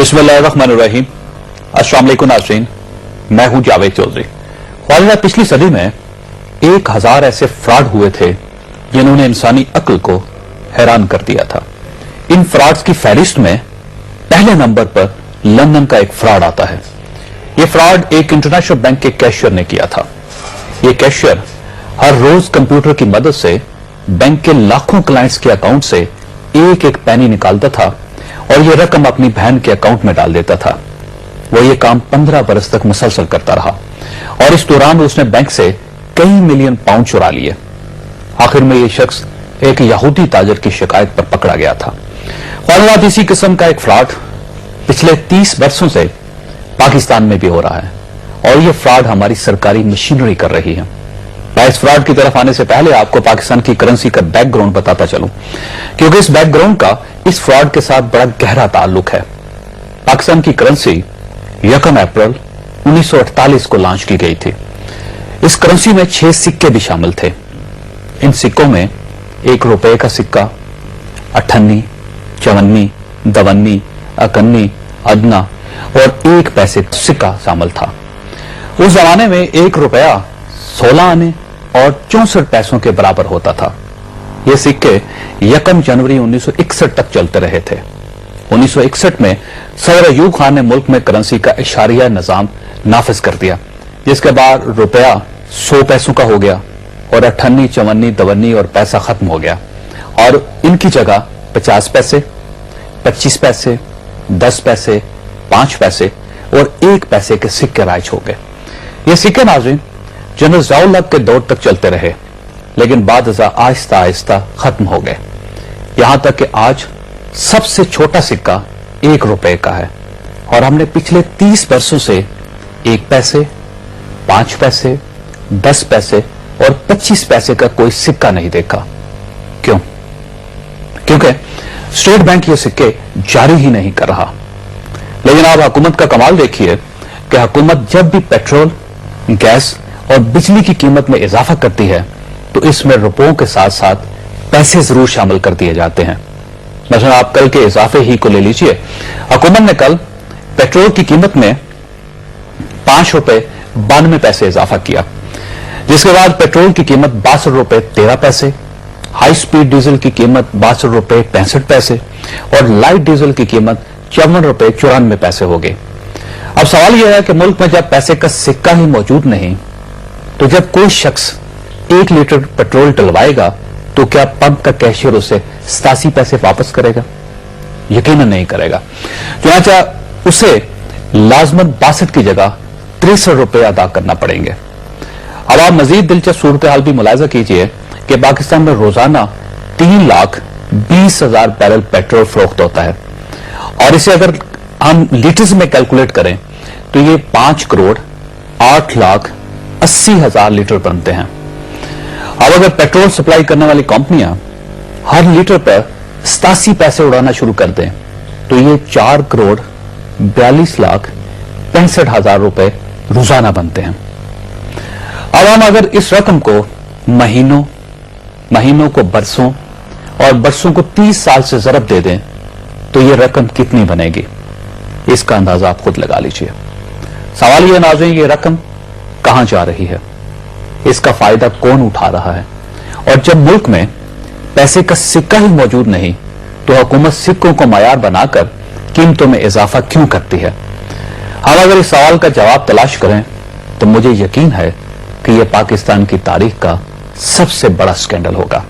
बिस्मिल्लाहिर्रहमानिर्रहीम। अस्सलाम वालेकुम नाज़रीन, मैं हूं जावेद चौधरी। ख्वाजा पिछली सदी में 1000 ऐसे फ्रॉड हुए थे जिन्होंने इंसानी अक्ल को हैरान कर दिया था। इन फ्रॉड्स की फहरिस्त में पहले नंबर पर लंदन का एक फ्रॉड आता है। यह फ्रॉड एक इंटरनेशनल बैंक के कैशियर ने किया था। यह कैशियर हर रोज कंप्यूटर की मदद से बैंक के लाखों क्लाइंट्स के अकाउंट से एक एक पैनी निकालता था और यह रकम अपनी बहन के अकाउंट में डाल देता था। वो ये काम 15 बरस तक मुसलसल करता रहा और इस दौरान उसने बैंक से कई मिलियन पाउंड चुरा लिए। आखिर में यह शख्स एक यहूदी ताजर की शिकायत पर पकड़ा गया था। और इसी किस्म का एक फ्रॉड पिछले 30 वर्षों से पाकिस्तान में भी हो रहा है और यह फ्रॉड हमारी सरकारी मशीनरी कर रही है। मैं इस फ्रॉड की तरफ आने से पहले आपको पाकिस्तान की करेंसी का बैकग्राउंड बताता चलूं, क्योंकि इस बैकग्राउंड का इस फ्रॉड के साथ बड़ा गहरा ताल्लुक है। पाकिस्तान की करेंसी 1 अप्रैल 1948 को लॉन्च की गई थी। इस करेंसी में 6 सिक्के भी शामिल थे। इन सिक्कों में 1 रुपए का सिक्का, अठन्नी, चवन्नी, दवन्नी, अकन्नी, अदना और 1 पैसे का सिक्का शामिल था। उस जमाने में 1 रुपया 16 आने और 64 पैसों के बराबर होता था। ये सिक्के 1 जनवरी 1961 तक चलते रहे थे। 1961 में सदर अयूब खान ने मुल्क में करेंसी का इशारिया निजाम नाफिज कर दिया, जिसके बाद रुपया 100 पैसों का हो गया और अठन्नी, चवन्नी, दवन्नी और पैसा खत्म हो गया और इनकी जगह 50 पैसे, 25 पैसे, 10 पैसे, 5 पैसे और 1 पैसे के सिक्के राइज हो गए। ये सिक्के नाज़रीन जनरल ज़ियाउल हक के दौर तक चलते रहे, लेकिन बाद आहिस्ता आहिस्ता खत्म हो गए। यहां तक कि आज सबसे छोटा सिक्का 1 रुपए का है और हमने पिछले 30 वर्षों से 1 पैसे, 5 पैसे, 10 पैसे और 25 पैसे का कोई सिक्का नहीं देखा। क्यों? क्योंकि स्टेट बैंक ये सिक्के जारी ही नहीं कर रहा। लेकिन आप हुकूमत का कमाल देखिए कि हुकूमत जब भी पेट्रोल, गैस और बिजली की कीमत में इजाफा करती है तो इसमें रुपयों के साथ साथ पैसे जरूर शामिल कर दिए जाते हैं। मसलन आप कल के इजाफे ही को ले लीजिए। हुकूमत ने कल पेट्रोल की कीमत में 5 रुपए 92 पैसे इजाफा किया, जिसके बाद पेट्रोल की कीमत 62 रुपए 13 पैसे, हाई स्पीड डीजल की कीमत 62 रुपए 65 पैसे और लाइट डीजल की कीमत 54 रुपए 94 पैसे हो गई। अब सवाल यह है कि मुल्क में जब पैसे का सिक्का ही मौजूद नहीं, तो जब कोई शख्स 1 लीटर पेट्रोल डलवाएगा तो क्या पंप का कैशियर उसे 87 पैसे वापस करेगा? यकीनन नहीं करेगा। चुनांचे उसे लाजमन 62 की जगह 63 रुपए अदा करना पड़ेंगे। अब आप मजीद दिलचस्प सूरत हाल भी मुलाजा कीजिए कि पाकिस्तान में रोजाना 3,20,000 बैरल पेट्रोल फरोख्त होता है और इसे अगर हम लीटर्स में कैलकुलेट करें तो ये 5,08,80,000 लीटर बनते हैं। अब अगर पेट्रोल सप्लाई करने वाली कंपनियां हर लीटर पर 87 पैसे उड़ाना शुरू कर दें तो ये 4,42,65,000 रुपए रोजाना बनते हैं। अब हम अगर इस रकम को महीनों को बरसों और बरसों को 30 साल से ज़रब दे दें तो ये रकम कितनी बनेगी, इसका अंदाजा आप खुद लगा लीजिए। सवाल यह नाज़रीन, ये रकम कहां जा रही है, इसका फायदा कौन उठा रहा है? और जब मुल्क में पैसे का सिक्का ही मौजूद नहीं तो हुकूमत सिक्कों को मयार बनाकर कीमतों में इजाफा क्यों करती है? हम अगर इस सवाल का जवाब तलाश करें तो मुझे यकीन है कि यह पाकिस्तान की तारीख का सबसे बड़ा स्कैंडल होगा।